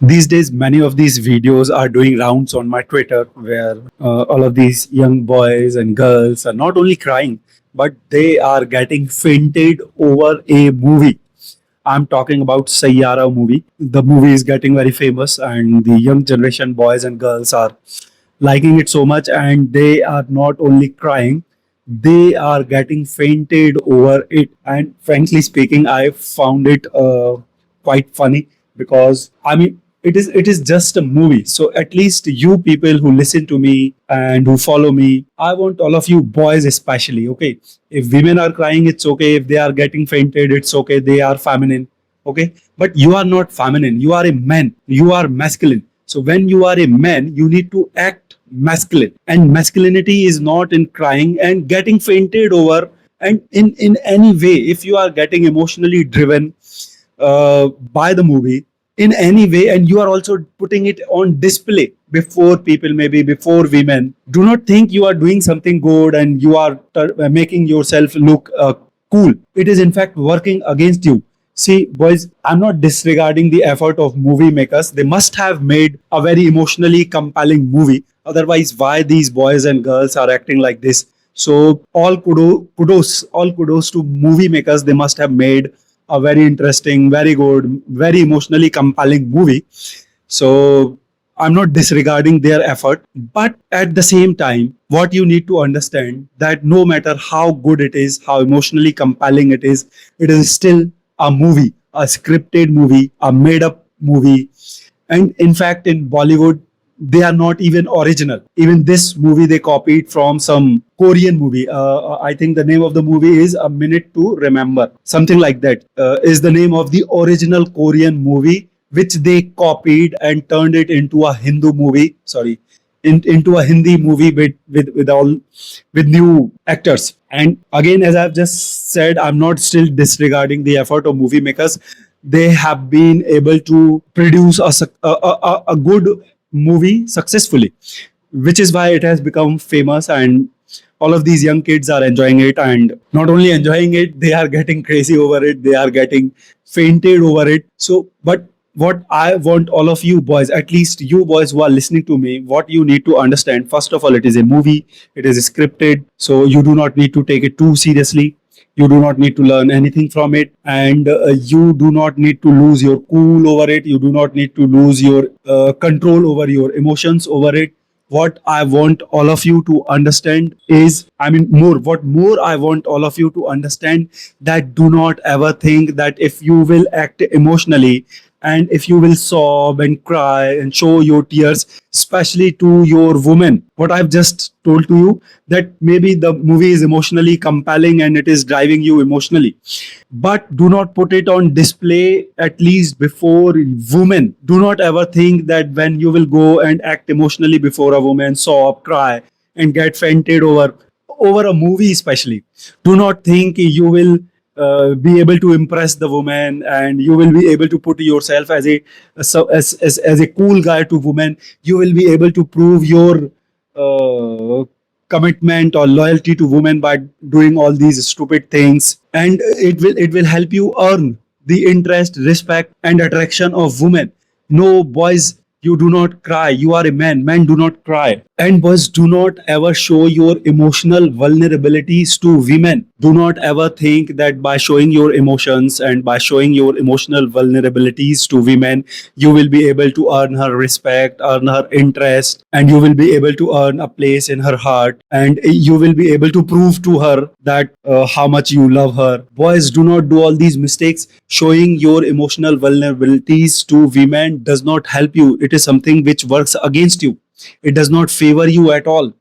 These days, many of these videos are doing rounds on my Twitter where all of these young boys and girls are not only crying, but they are getting fainted over a movie. I'm talking about Saiyara movie. The movie is getting very famous, and the young generation boys and girls are liking it so much, and they are not only crying, they are getting fainted over it. And frankly speaking, I found it quite funny because it is just a movie. So at least you people who listen to me and who follow me, I want all of you boys especially. Okay, if women are crying, it's okay. If they are getting fainted, it's okay. They are feminine. Okay, but you are not feminine. You are a man. You are masculine. So when you are a man, you need to act masculine. And masculinity is not in crying and getting fainted over. And in any way, if you are getting emotionally driven by the movie in any way, and you are also putting it on display before people, maybe before women, do not think you are doing something good and you are making yourself look cool. It is in fact working against you. See, boys, I'm not disregarding the effort of movie makers. They must have made a very emotionally compelling movie. Otherwise, why these boys and girls are acting like this? So, all kudos to movie makers. They must have made a very interesting, very good, very emotionally compelling movie. So, I'm not disregarding their effort, but at the same time, what you need to understand that no matter how good it is, how emotionally compelling it is still a movie, a scripted movie, a made up movie. And in fact, in Bollywood, they are not even original. Even this movie they copied from some Korean movie. I think the name of the movie is A Minute to Remember. Something like that is the name of the original Korean movie, which they copied and turned it into a Hindu movie. Sorry, into a Hindi movie with new actors. And again, as I've just said, I'm not still disregarding the effort of movie makers. They have been able to produce a good movie successfully, which is why it has become famous, and all of these young kids are enjoying it, and not only enjoying it, they are getting crazy over it, they are getting fainted over it. So but what I want all of you boys, at least you boys who are listening to me, what you need to understand, first of all, it is a movie, it is scripted, so you do not need to take it too seriously. You do not need to learn anything from it, and you do not need to lose your cool over it. You do not need to lose your control over your emotions over it. What I want all of you to understand is, what more I want all of you to understand, that do not ever think that if you will act emotionally and if you will sob and cry and show your tears, especially to your woman, what I've just told to you, that maybe the movie is emotionally compelling and it is driving you emotionally, but do not put it on display, at least before women. Do not ever think that when you will go and act emotionally before a woman, sob, cry, and get fainted over a movie especially, do not think you will be able to impress the woman, and you will be able to put yourself as as a cool guy to women. You will be able to prove your uh, commitment or loyalty to women by doing all these stupid things, and it will help you earn the interest, respect, and attraction of women. No, boys, you do not cry. You are a man. Men do not cry. And boys, do not ever show your emotional vulnerabilities to women. Do not ever think that by showing your emotions and by showing your emotional vulnerabilities to women, you will be able to earn her respect, earn her interest, and you will be able to earn a place in her heart, and you will be able to prove to her that how much you love her. Boys, do not do all these mistakes. Showing your emotional vulnerabilities to women does not help you. It is something which works against you. It does not favor you at all.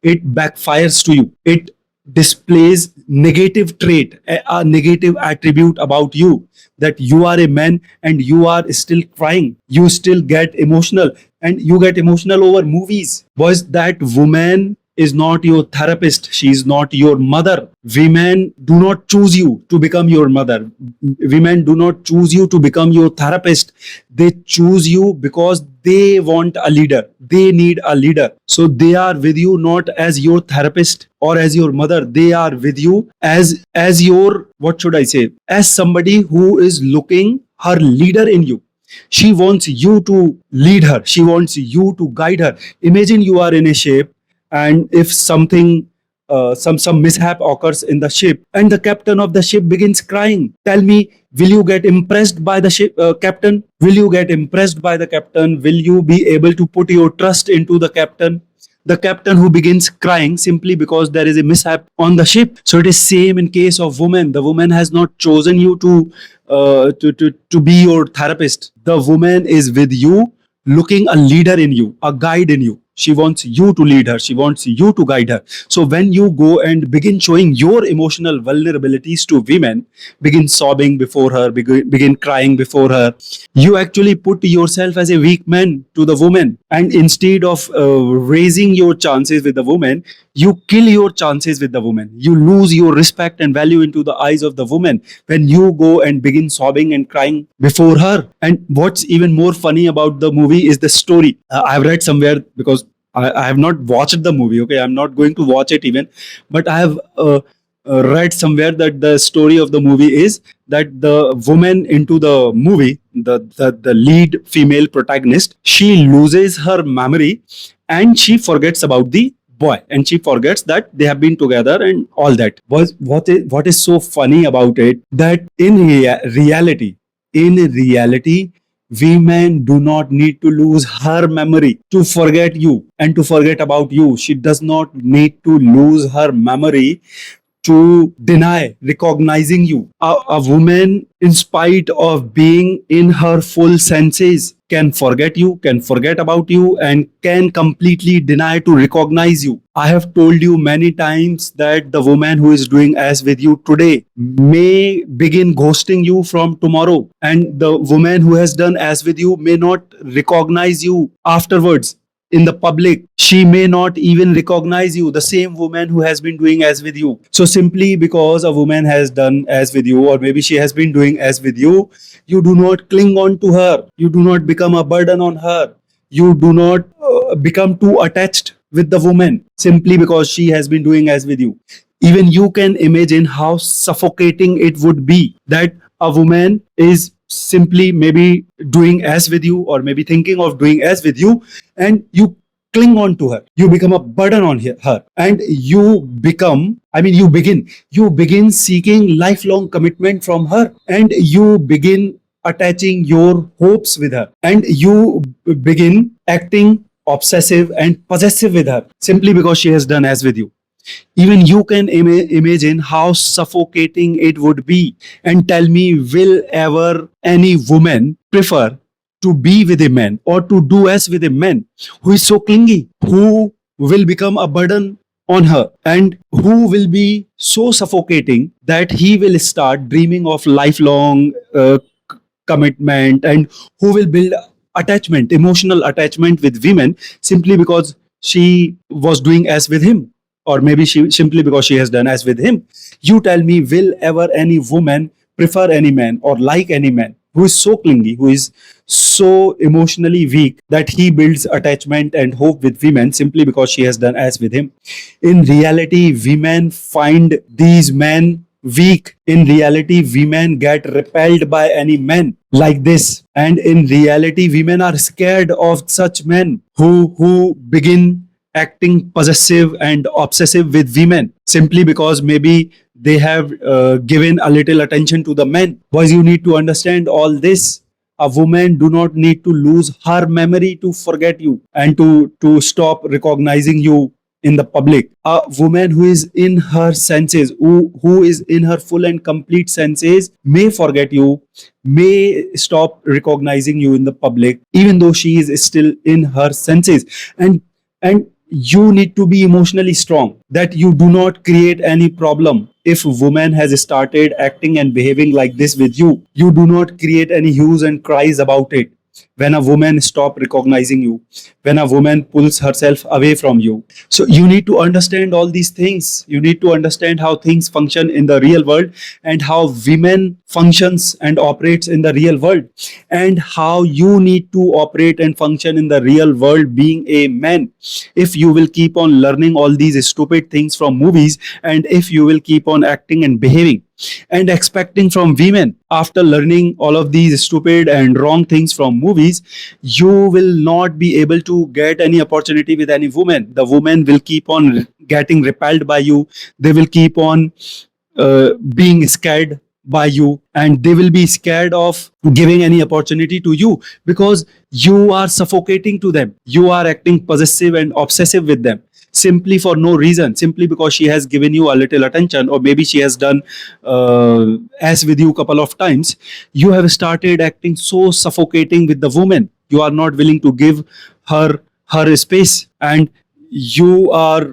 It backfires to you. It displays negative trait, a negative attribute about you, that you are a man and you are still crying. You still get emotional, and you get emotional over movies. Boys, that woman is not your therapist. She is not your mother. Women do not choose you to become your mother. Women do not choose you to become your therapist. They choose you because they want a leader. They need a leader. So they are with you not as your therapist or as your mother. They are with you as your, what should I say, as somebody who is looking her leader in you. She wants you to lead her. She wants you to guide her. Imagine you are in a ship, and if some mishap occurs in the ship, and the captain of the ship begins crying. Tell me, will you get impressed by the ship captain? Will you get impressed by the captain? Will you be able to put your trust into the captain? The captain who begins crying simply because there is a mishap on the ship. So it is same in case of woman. The woman has not chosen you to be your therapist. The woman is with you, looking a leader in you, a guide in you. She wants you to lead her. She wants you to guide her. So when you go and begin showing your emotional vulnerabilities to women, begin sobbing before her, begin crying before her, you actually put yourself as a weak man to the woman. And instead of raising your chances with the woman, you kill your chances with the woman. You lose your respect and value into the eyes of the woman when you go and begin sobbing and crying before her. And what's even more funny about the movie is the story. I've read somewhere, because I have not watched the movie. Okay, I'm not going to watch it even, but I have read somewhere that the story of the movie is that the woman into the movie, the lead female protagonist, she loses her memory and she forgets about the boy, and she forgets that they have been together and all that. What is so funny about it, that in reality, women do not need to lose her memory to forget you and to forget about you. She does not need to lose her memory to deny recognizing you. A woman, in spite of being in her full senses, can forget you, can forget about you, and can completely deny to recognize you. I have told you many times that the woman who is doing as with you today may begin ghosting you from tomorrow, and the woman who has done as with you may not recognize you afterwards in the public. She may not even recognize you, the same woman who has been doing as with you. So simply because a woman has done as with you, or maybe she has been doing as with you, you do not cling on to her. You do not become a burden on her. You do not become too attached with the woman simply because she has been doing as with you. Even you can imagine how suffocating it would be that a woman is simply maybe doing as with you, or maybe thinking of doing as with you, and you cling on to her. You become a burden on her, and you begin seeking lifelong commitment from her, and you begin attaching your hopes with her, and you begin acting obsessive and possessive with her simply because she has done as with you. Even you can imagine how suffocating it would be. And tell me, will ever any woman prefer to be with a man or to do as with a man who is so clingy, who will become a burden on her, and who will be so suffocating that he will start dreaming of lifelong commitment, and who will build attachment, emotional attachment with women simply because she was doing as with him, or maybe she simply because she has done as with him. You tell me, will ever any woman prefer any man or like any man who is so clingy, who is so emotionally weak that he builds attachment and hope with women simply because she has done as with him? In reality, women find these men weak. In reality, women get repelled by any men like this. And in reality, women are scared of such men who begin acting possessive and obsessive with women simply because maybe they have given a little attention to the men. Boys, you need to understand all this. A woman do not need to lose her memory to forget you and to stop recognizing you in the public. A woman who is in her senses, who is in her full and complete senses, may forget you, may stop recognizing you in the public, even though she is still in her senses. And you need to be emotionally strong, that you do not create any problem. If woman has started acting and behaving like this with you, you do not create any hues and cries about it. When a woman stop recognizing you, when a woman pulls herself away from you, so you need to understand all these things. You need to understand how things function in the real world, and how women functions and operates in the real world, and how you need to operate and function in the real world being a man. If you will keep on learning all these stupid things from movies, and if you will keep on acting and behaving and expecting from women. After learning all of these stupid and wrong things from movies, you will not be able to get any opportunity with any woman. The woman will keep on getting repelled by you. They will keep on being scared by you, and they will be scared of giving any opportunity to you, because you are suffocating to them. You are acting possessive and obsessive with them, simply for no reason, simply because she has given you a little attention, or maybe she has done as with you couple of times. You have started acting so suffocating with the woman. You are not willing to give her space, and you are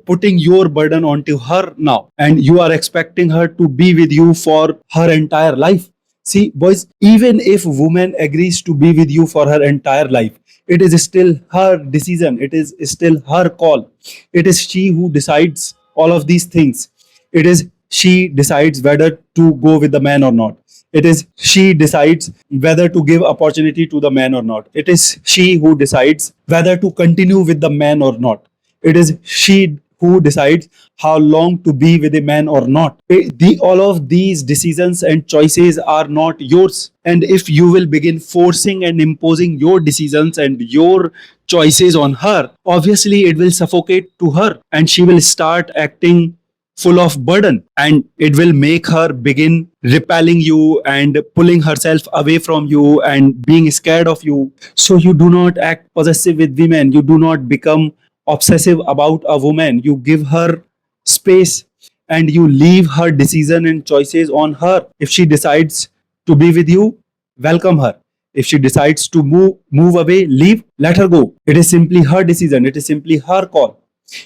putting your burden onto her now, and you are expecting her to be with you for her entire life. See, boys, even if woman agrees to be with you for her entire life, it is still her decision, it is still her call. It is she who decides all of these things. It is she decides whether to go with the man or not. It is she decides whether to give opportunity to the man or not. It is she who decides whether to continue with the man or not. It is she who decides how long to be with a man or not. All of these decisions and choices are not yours. And if you will begin forcing and imposing your decisions and your choices on her, obviously it will suffocate to her, and she will start acting full of burden, and it will make her begin repelling you and pulling herself away from you and being scared of you. So you do not act possessive with women. You do not become obsessive about a woman. You give her space, and you leave her decision and choices on her. If she decides to be with you, welcome her. If she decides to move away, leave, let her go. It is simply her decision. It is simply her call.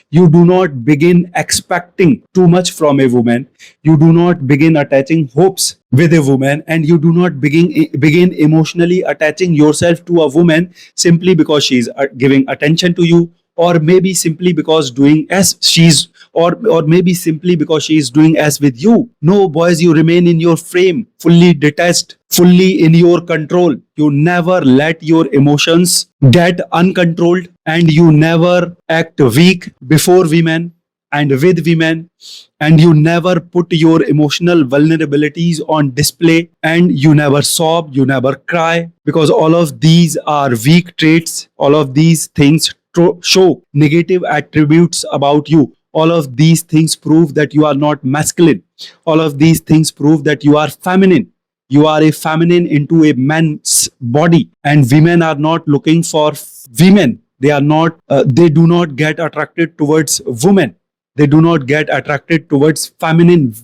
You do not begin expecting too much from a woman. You do not begin attaching hopes with a woman, and you do not begin emotionally attaching yourself to a woman simply because she is giving attention to you, or maybe simply because doing as she's or maybe simply because she is doing as with you. No, boys, you remain in your frame, fully detached, fully in your control. You never let your emotions get uncontrolled, and you never act weak before women and with women, and you never put your emotional vulnerabilities on display, and you never sob, you never cry, because all of these are weak traits. All of these things show negative attributes about you. All of these things prove that you are not masculine. All of these things prove that you are feminine. You are a feminine into a man's body, and women are not looking for women. They are not. They do not get attracted towards women. They do not get attracted towards feminine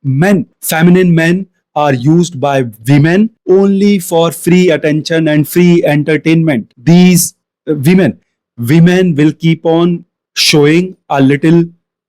men. Feminine men are used by women only for free attention and free entertainment. These women will keep on showing a little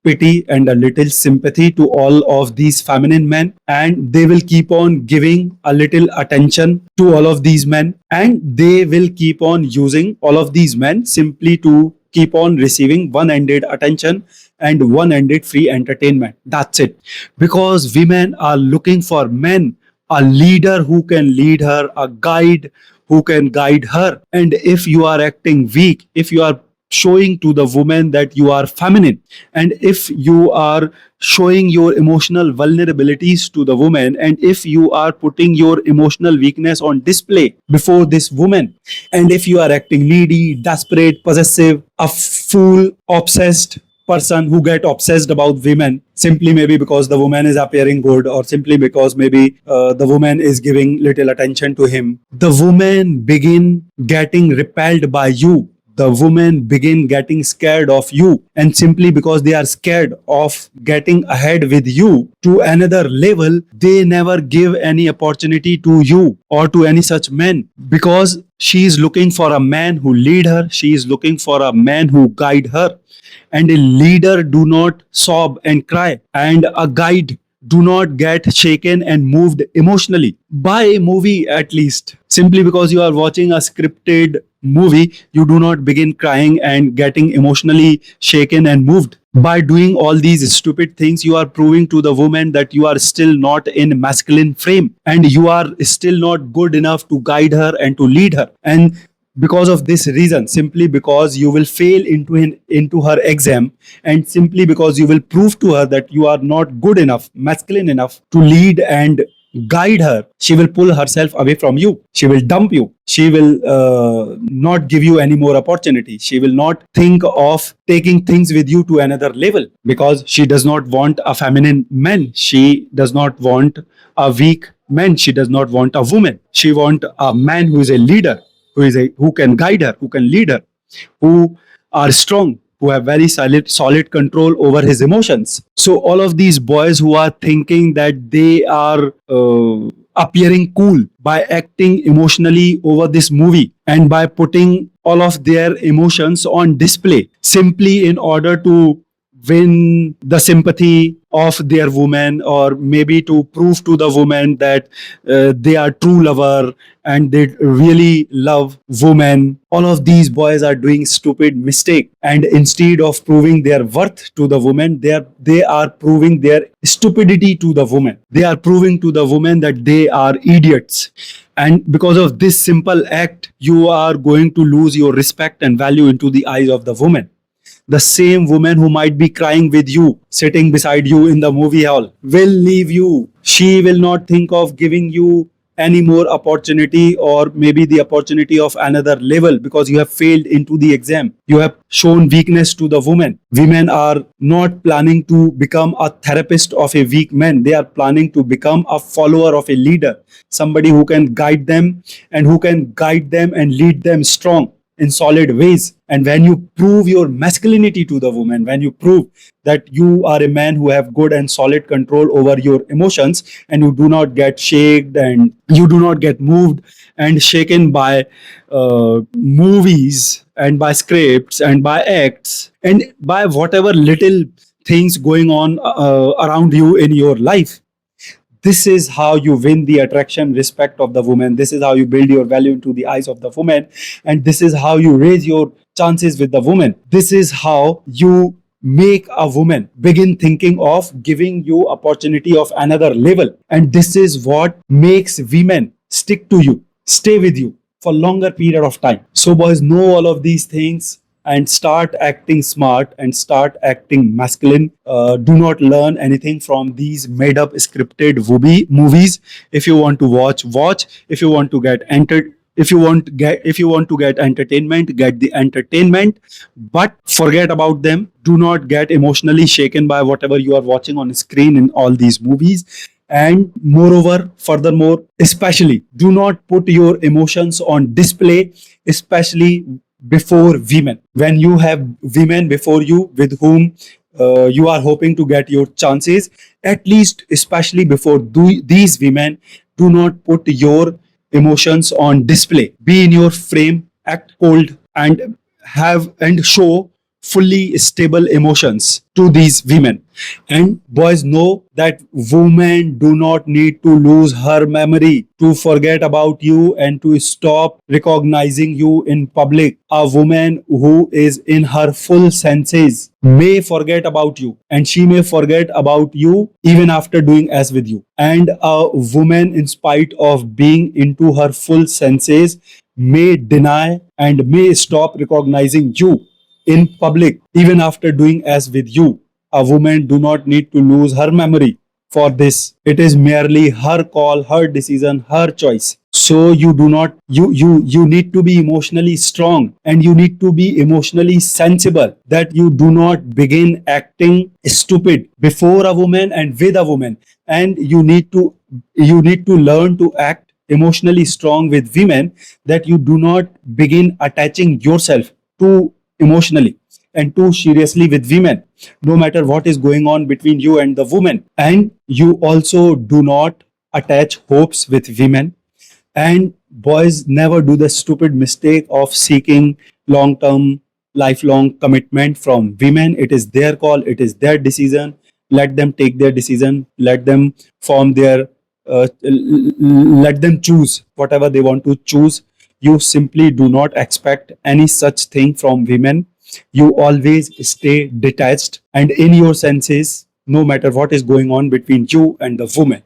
pity and a little sympathy to all of these feminine men, and they will keep on giving a little attention to all of these men, and they will keep on using all of these men simply to keep on receiving one-ended attention and one-ended free entertainment. That's it. Because women are looking for men, a leader who can lead her, a guide who can guide her. And if you are acting weak, if you are showing to the woman that you are feminine, and if you are showing your emotional vulnerabilities to the woman, and if you are putting your emotional weakness on display before this woman, and if you are acting needy, desperate, possessive, a fool, obsessed person who get obsessed about women simply maybe because the woman is appearing good, or simply because maybe the woman is giving little attention to him, the woman begin getting repelled by you. The women begin getting scared of you, and simply because they are scared of getting ahead with you to another level, they never give any opportunity to you or to any such men, because she is looking for a man who lead her. She is looking for a man who guide her, and a leader do not sob and cry, and a guide do not get shaken and moved emotionally by a movie. At least simply because you are watching a scripted movie, you do not begin crying and getting emotionally shaken and moved. By doing all these stupid things, you are proving to the woman that you are still not in masculine frame, and you are still not good enough to guide her and to lead her. And because of this reason, simply because you will fail into her exam, and simply because you will prove to her that you are not good enough, masculine enough to lead and guide her, she will pull herself away from you. She will dump you. She will not give you any more opportunity. She will not think of taking things with you to another level, because she does not want a feminine man. She does not want a weak man. She does not want a woman. She want a man who is a leader, who can guide her, who can lead her, who are strong, who have very solid control over his emotions. So all of these boys who are thinking that they are appearing cool by acting emotionally over this movie and by putting all of their emotions on display simply in order to win the sympathy of their woman, or maybe to prove to the woman that they are true lover and they really love women. All of these boys are doing stupid mistake, and instead of proving their worth to the woman, they are proving their stupidity to the woman. They are proving to the woman that they are idiots. And because of this simple act, you are going to lose your respect and value into the eyes of the woman. The same woman who might be crying with you, sitting beside you in the movie hall, will leave you. She will not think of giving you any more opportunity, or maybe the opportunity of another level, because you have failed into the exam. You have shown weakness to the woman. Women are not planning to become a therapist of a weak man. They are planning to become a follower of a leader, somebody who can guide them, and who can guide them and lead them strong in solid ways. And when you prove your masculinity to the woman, when you prove that you are a man who have good and solid control over your emotions, and you do not get shaken, and you do not get moved and shaken by movies and by scripts and by acts and by whatever little things going on around you in your life, this is how you win the attraction, respect of the woman. This is how you build your value into the eyes of the woman. And this is how you raise your chances with the woman. This is how you make a woman begin thinking of giving you opportunity of another level. And this is what makes women stick to you, stay with you for longer period of time. So boys, know all of these things and start acting smart and start acting masculine. Do not learn anything from these made up scripted movies. If you want to watch. If you want to get entered, if you want to get entertainment, get the entertainment, but forget about them. Do not get emotionally shaken by whatever you are watching on screen in all these movies. And moreover, furthermore, especially do not put your emotions on display, especially before women. When you have women before you with whom you are hoping to get your chances, at least especially before these women, do not put your emotions on display. Be in your frame, act cold, and have and show fully stable emotions to these women. And boys, know that women do not need to lose her memory to forget about you and to stop recognizing you in public. A woman who is in her full senses may forget about you, and she may forget about you even after doing as with you. And a woman, in spite of being into her full senses, may deny and may stop recognizing you in public even after doing as with you. A woman do not need to lose her memory for this. It is merely her call, her decision, her choice. So you do not you need to be emotionally strong, and you need to be emotionally sensible, that you do not begin acting stupid before a woman and with a woman. And you need to learn to act emotionally strong with women, that you do not begin attaching yourself too emotionally and too seriously with women, no matter what is going on between you and the woman. And you also do not attach hopes with women. And boys, never do the stupid mistake of seeking long term, lifelong commitment from women. It is their call, it is their decision. Let them take their decision, let them form their, let them choose whatever they want to choose. You simply do not expect any such thing from women. You always stay detached and in your senses, no matter what is going on between you and the woman.